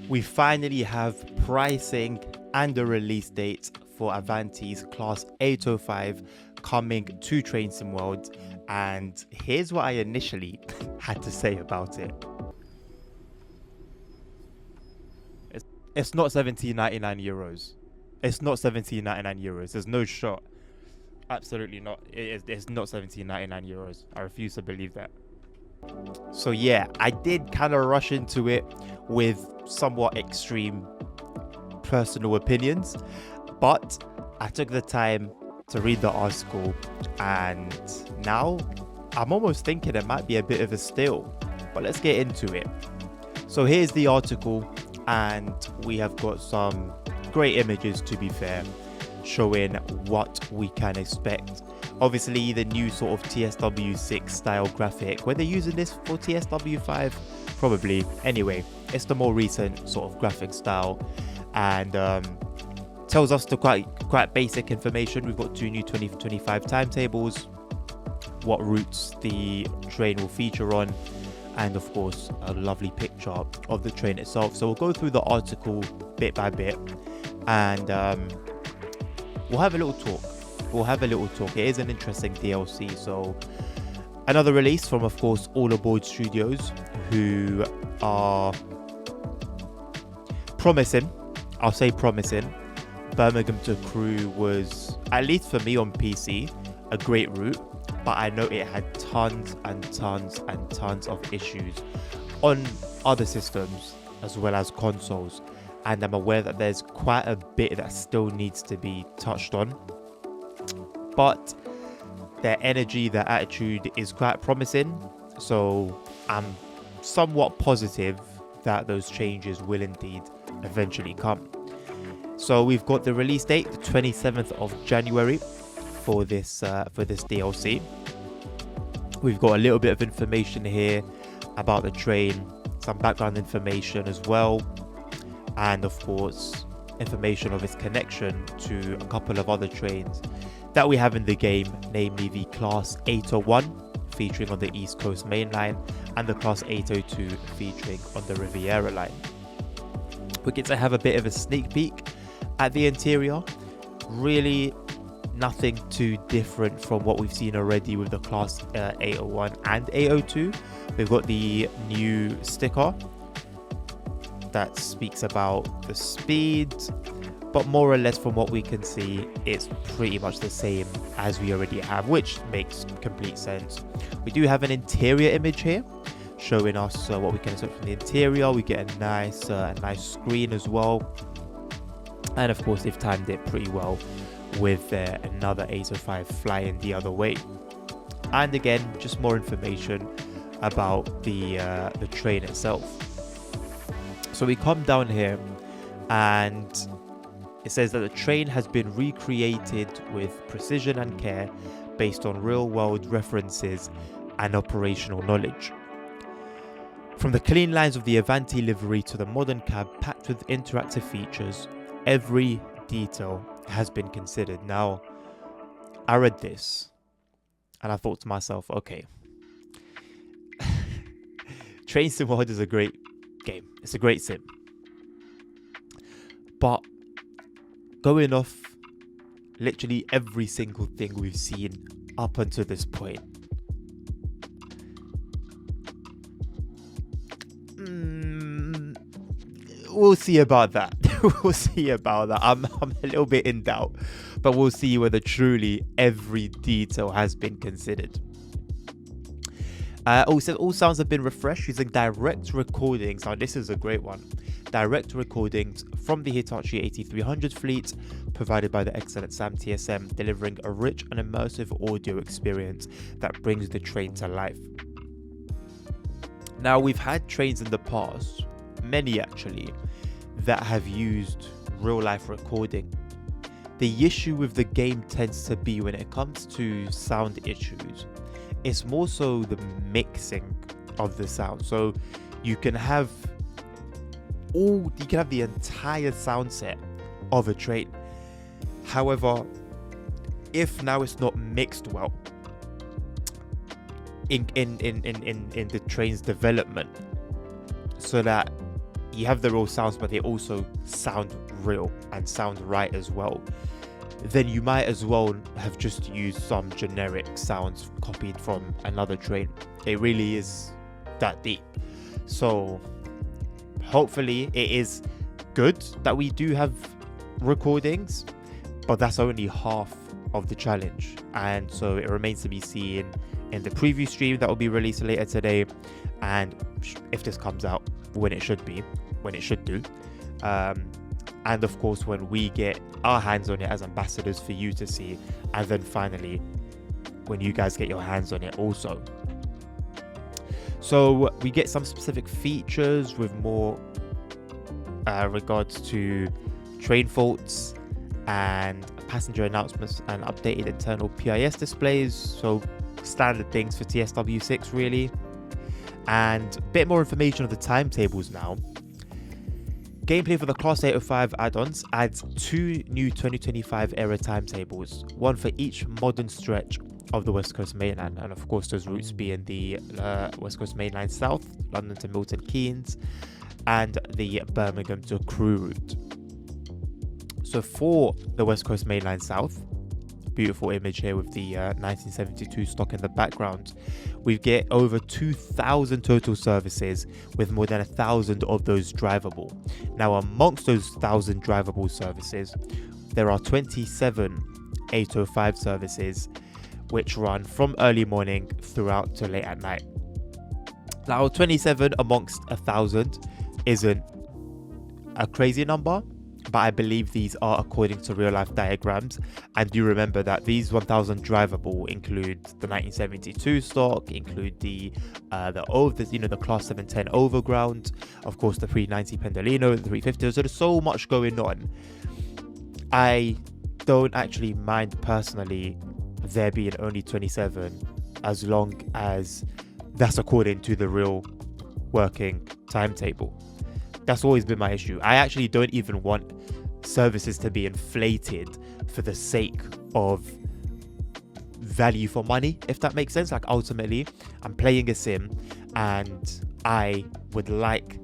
We finally have pricing and a release date for Avanti's Class 805 coming to Train Sim World, and here's what I initially had to say about it. It's not 17.99 euros. It's not 17.99 euros. There's no shot. Absolutely not. It's not 17.99 euros. I refuse to believe that. So yeah, I did kind of rush into it with somewhat extreme personal opinions, but I took the time to read the article, and now I'm almost thinking it might be a bit of a steal. But let's get into it. So here's the article, and we have got some great images, to be fair, showing what we can expect. Obviously, the new sort of TSW6 style graphic. Were they using this for TSW5? Probably. Anyway, it's the more recent sort of graphic style, and tells us the quite basic information. We've got two new 2025 timetables, what routes the train will feature on, and of course a lovely picture of the train itself. So we'll go through the article bit by bit, and we'll have a little talk. It is an interesting DLC. So another release from, of course, All Aboard Studios, who are promising. I'll say promising. Birmingham to Crewe was, at least for me on PC, a great route, but I know it had tons and tons and tons of issues on other systems as well as consoles, and I'm aware that there's quite a bit that still needs to be touched on, but their energy, their attitude is quite promising, so I'm somewhat positive that those changes will indeed eventually come. So we've got the release date, the 27th of January for this DLC. We've got a little bit of information here about the train, some background information as well, and of course information of its connection to a couple of other trains that we have in the game, namely the Class 801 featuring on the East Coast Main Line and the Class 802 featuring on the Riviera Line. We get to have a bit of a sneak peek at the interior. Really nothing too different from what we've seen already with the Class 801 and 802. We've got the new sticker that speaks about the speed, but more or less from what we can see, it's pretty much the same as we already have, which makes complete sense. We do have an interior image here showing us what we can expect from the interior. We get a nice screen as well, and of course they've timed it pretty well with another 805 flying the other way. And again, just more information about the train itself. So we come down here, and it says that the train has been recreated with precision and care based on real-world references and operational knowledge. From the clean lines of the Avanti livery to the modern cab packed with interactive features, every detail has been considered. Now, I read this and I thought to myself, okay, Train Sim World is a great game. It's a great sim. But going off literally every single thing we've seen up until this point, we'll see about that. We'll see about that. I'm a little bit in doubt, but we'll see whether truly every detail has been considered. Also, all sounds have been refreshed using direct recordings. Now, this is a great one. Direct recordings from the Hitachi 8300 fleet, provided by the excellent Sam TSM, delivering a rich and immersive audio experience that brings the train to life. Now, we've had trains in the past, many actually, that have used real life recording. The issue with the game tends to be when it comes to sound issues, it's more so the mixing of the sound. So you can have the entire sound set of a train. However, if now it's not mixed well in the train's development, so that you have the real sounds, but they also sound real and sound right as well, then you might as well have just used some generic sounds copied from another train. It really is that deep. So hopefully it is good that we do have recordings, but that's only half of the challenge, and so it remains to be seen in the preview stream that will be released later today, and if this comes out when it should do, and of course when we get our hands on it as ambassadors for you to see, and then finally when you guys get your hands on it also. So we get some specific features with more regards to train faults and passenger announcements and updated internal PIS displays, so standard things for TSW6 really, and a bit more information of the timetables now. Gameplay for the Class 805 add-ons adds 2 new 2025 era timetables, one for each modern stretch of the West Coast Mainline, and of course those routes being the West Coast Mainline South, London to Milton Keynes, and the Birmingham to Crewe route. So for the West Coast Mainline South, beautiful image here with the 1972 stock in the background, we get over 2,000 total services, with more than 1,000 of those drivable. Now amongst those 1,000 drivable services, there are 27 805 services which run from early morning throughout to late at night. Now 27 amongst 1,000 isn't a crazy number, but I believe these are according to real life diagrams, and do remember that these 1,000 drivable include the 1972 stock, include the Class 710 Overground, of course the 390 Pendolino, the 350. So there's so much going on. I don't actually mind personally there being only 27, as long as that's according to the real working timetable. That's always been my issue. I actually don't even want services to be inflated for the sake of value for money, if that makes sense. Like ultimately, I'm playing a sim, and I would like,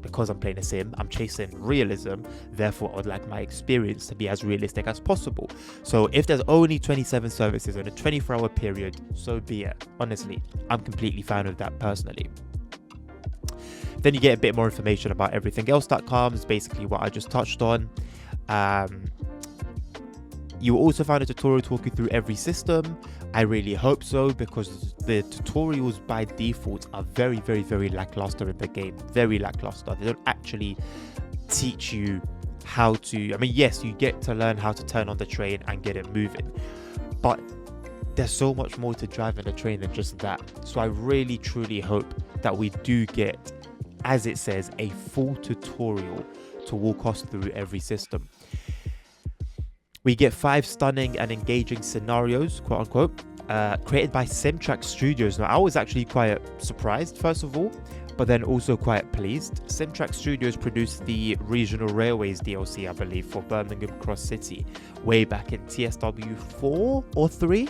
because I'm playing a sim, I'm chasing realism. Therefore, I would like my experience to be as realistic as possible. So if there's only 27 services in a 24-hour period, so be it. Honestly, I'm completely fine with that personally. Then you get a bit more information about everything else that comes, basically what I just touched on. You will also find a tutorial talking through every system. I really hope so, because the tutorials by default are very, very, very lackluster in the game. Very lackluster. They don't actually teach you how to... I mean, yes, you get to learn how to turn on the train and get it moving, but there's so much more to driving a train than just that. So I really, truly hope that we do get, as it says, a full tutorial to walk us through every system. We get 5 stunning and engaging scenarios, quote unquote, created by Simtrack Studios. Now, I was actually quite surprised, first of all, but then also quite pleased. Simtrack Studios produced the Regional Railways DLC, I believe, for Birmingham Cross City, way back in TSW 4 or 3.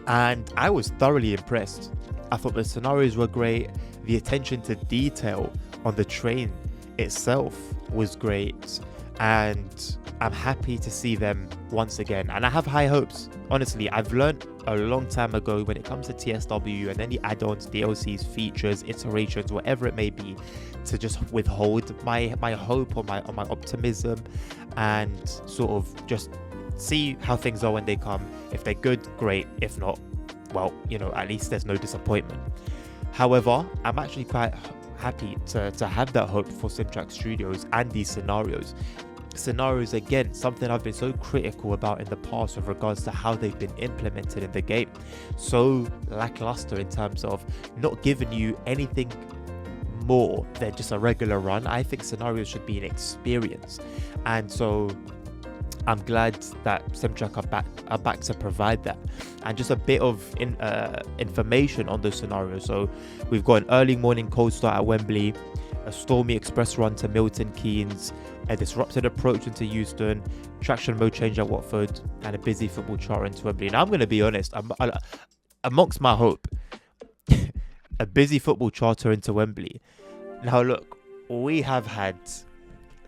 And I was thoroughly impressed. I thought the scenarios were great. The attention to detail on the train itself was great, and I'm happy to see them once again, and I have high hopes. Honestly, I've learned a long time ago when it comes to TSW and any add-ons, DLCs, features, iterations, whatever it may be, to just withhold my hope or my optimism, and sort of just see how things are when they come. If they're good, great. If not, well, at least there's no disappointment. However, I'm actually quite happy to have that hope for Simtrack Studios and these scenarios. Scenarios, again, something I've been so critical about in the past with regards to how they've been implemented in the game. So lackluster in terms of not giving you anything more than just a regular run. I think scenarios should be an experience, and so I'm glad that Simtrack are back to provide that. And just a bit of information on those scenarios. So we've got an early morning cold start at Wembley, a stormy express run to Milton Keynes, a disrupted approach into Euston, traction mode change at Watford, and a busy football charter into Wembley. Now I'm going to be honest, amongst my hope, a busy football charter into Wembley. Now look, we have had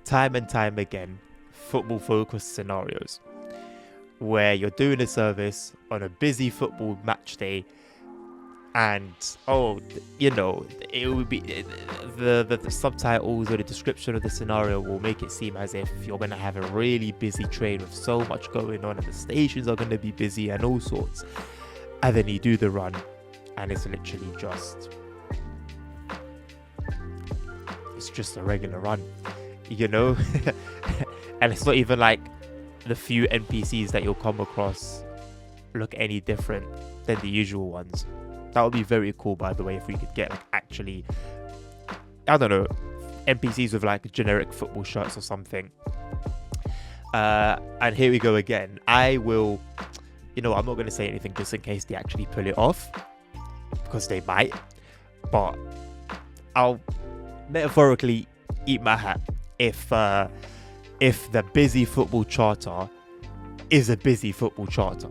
time and time again football focused scenarios where you're doing a service on a busy football match day, and it would be the subtitles or the description of the scenario will make it seem as if you're going to have a really busy train with so much going on and the stations are going to be busy and all sorts, and then you do the run and it's literally just a regular run, and it's not even like the few NPCs that you'll come across look any different than the usual ones. That would be very cool, by the way, if we could get actually, I don't know, NPCs with generic football shirts or something. And here we go again. I will, I'm not going to say anything just in case they actually pull it off, because they might. But I'll metaphorically eat my hat if the busy football charter is a busy football charter.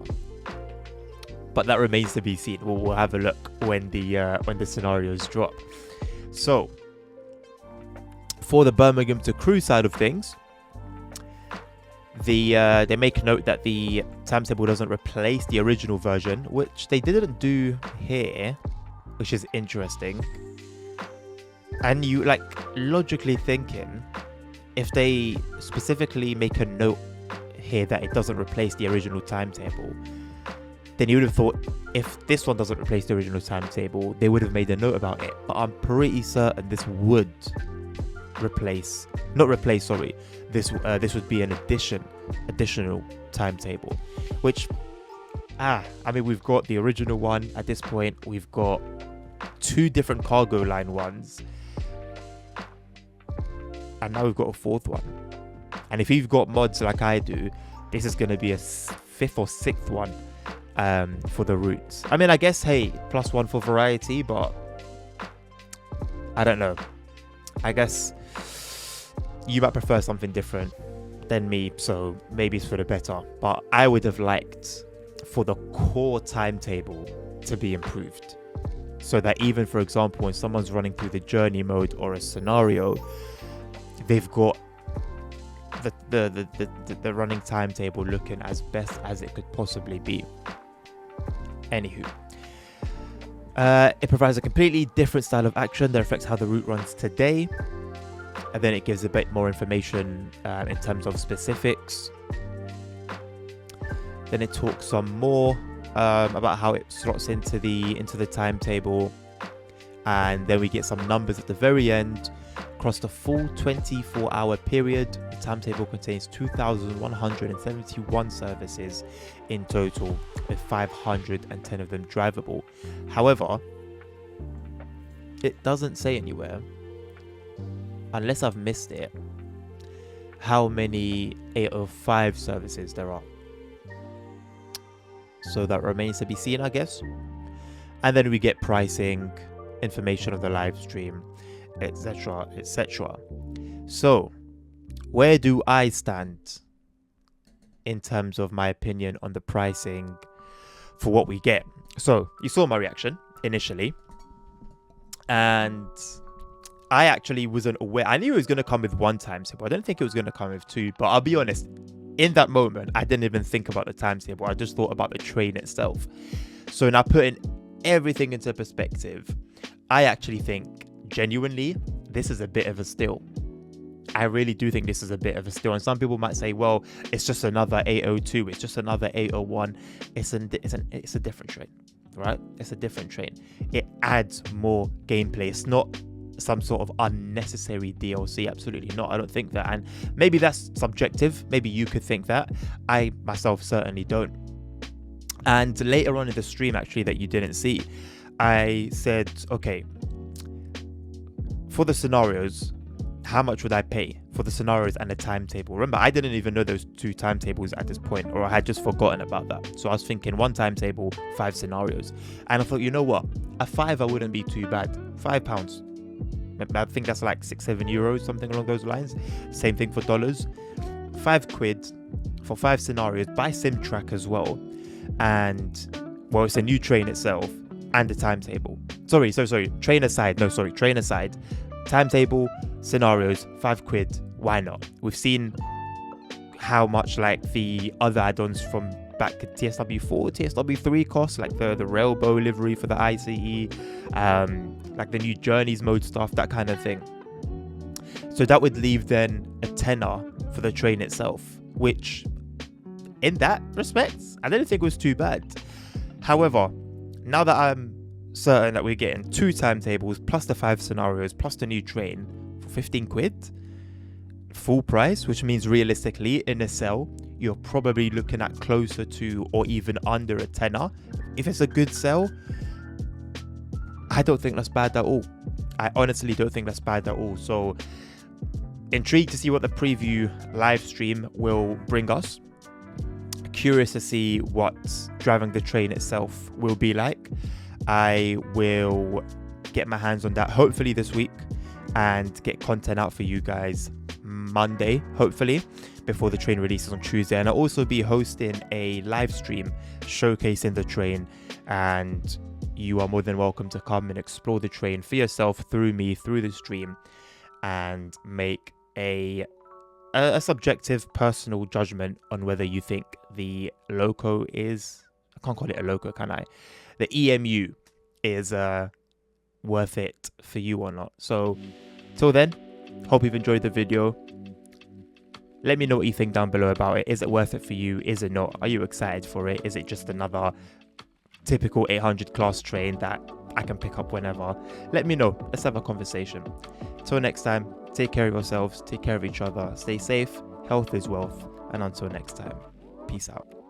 But that remains to be seen. We'll have a look when the scenarios drop. So, for the Birmingham to Crewe side of things, they make note that the timetable doesn't replace the original version, which they didn't do here, which is interesting. And you logically thinking, if they specifically make a note here that it doesn't replace the original timetable, then you would have thought if this one doesn't replace the original timetable, they would have made a note about it. But I'm pretty certain this would this would be an additional timetable, which we've got the original one at this point. We've got 2 different cargo line ones, and now we've got a 4th one. And if you've got mods like I do, this is going to be a 5th or 6th one for the routes. I guess, hey, +1 for variety, but I don't know. I guess you might prefer something different than me, so maybe it's for the better. But I would have liked for the core timetable to be improved, so that even, for example, when someone's running through the journey mode or a scenario, they've got the running timetable looking as best as it could possibly be. Anywho, it provides a completely different style of action that affects how the route runs today, and then it gives a bit more information in terms of specifics. Then it talks some more about how it slots into the timetable, and then we get some numbers at the very end. Across the full 24-hour period, the timetable contains 2,171 services in total, with 510 of them drivable. However, it doesn't say anywhere, unless I've missed it, how many 805 services there are. So that remains to be seen, I guess. And then we get pricing, information of the live stream, etc, etc. So, where do I stand in terms of my opinion on the pricing for what we get? So, you saw my reaction initially, and I actually wasn't aware. I knew it was going to come with 1 timetable. I didn't think it was going to come with 2, but I'll be honest, in that moment, I didn't even think about the timetable. I just thought about the train itself. So now, putting everything into perspective, I actually think, genuinely, this is a bit of a steal. I really do think this is a bit of a steal. And some people might say, well, it's just another 802, it's just another 801. It's a different train, right? It's a different train. It adds more gameplay. It's not some sort of unnecessary DLC. Absolutely not. I don't think that. And maybe that's subjective. Maybe you could think that. I myself certainly don't. And later on in the stream, actually, that you didn't see, I said, okay, for the scenarios, how much would I pay for the scenarios and the timetable? Remember, I didn't even know those 2 timetables at this point, or I had just forgotten about that. So I was thinking 1 timetable, 5 scenarios. And I thought, you know what? A 5 wouldn't be too bad. £5. I think that's like 6-7 euros, something along those lines. Same thing for dollars. £5 for 5 scenarios by SimTrack as well. And, well, it's a new train itself and the timetable. Sorry. Train aside. Timetable, scenarios, £5. Why not? We've seen how much like the other add-ons from back TSW4, TSW3 cost, like the Railbow livery for the ICE, like the new Journeys mode stuff, that kind of thing. So that would leave then a tenner for the train itself, which in that respect, I didn't think it was too bad. However, now that I'm certain that we're getting 2 timetables plus the 5 scenarios plus the new train for £15 full price, which means realistically in a sale you're probably looking at closer to or even under a tenner. If it's a good sale, I don't think that's bad at all. I honestly don't think that's bad at all. So intrigued to see what the preview live stream will bring us. Curious to see what driving the train itself will be like. I will get my hands on that hopefully this week and get content out for you guys Monday, hopefully, before the train releases on Tuesday. And I'll also be hosting a live stream showcasing the train, and you are more than welcome to come and explore the train for yourself through me, through the stream, and make a subjective personal judgment on whether you think the loco is, I can't call it a loco, can I? The EMU is worth it for you or not. So till then, hope you've enjoyed the video. Let me know what you think down below about it. Is it worth it for you? Is it not? Are you excited for it? Is it just another typical 800 class train that I can pick up whenever? Let me know. Let's have a conversation. Till next time, take care of yourselves, take care of each other, stay safe, health is wealth, and until next time, peace out.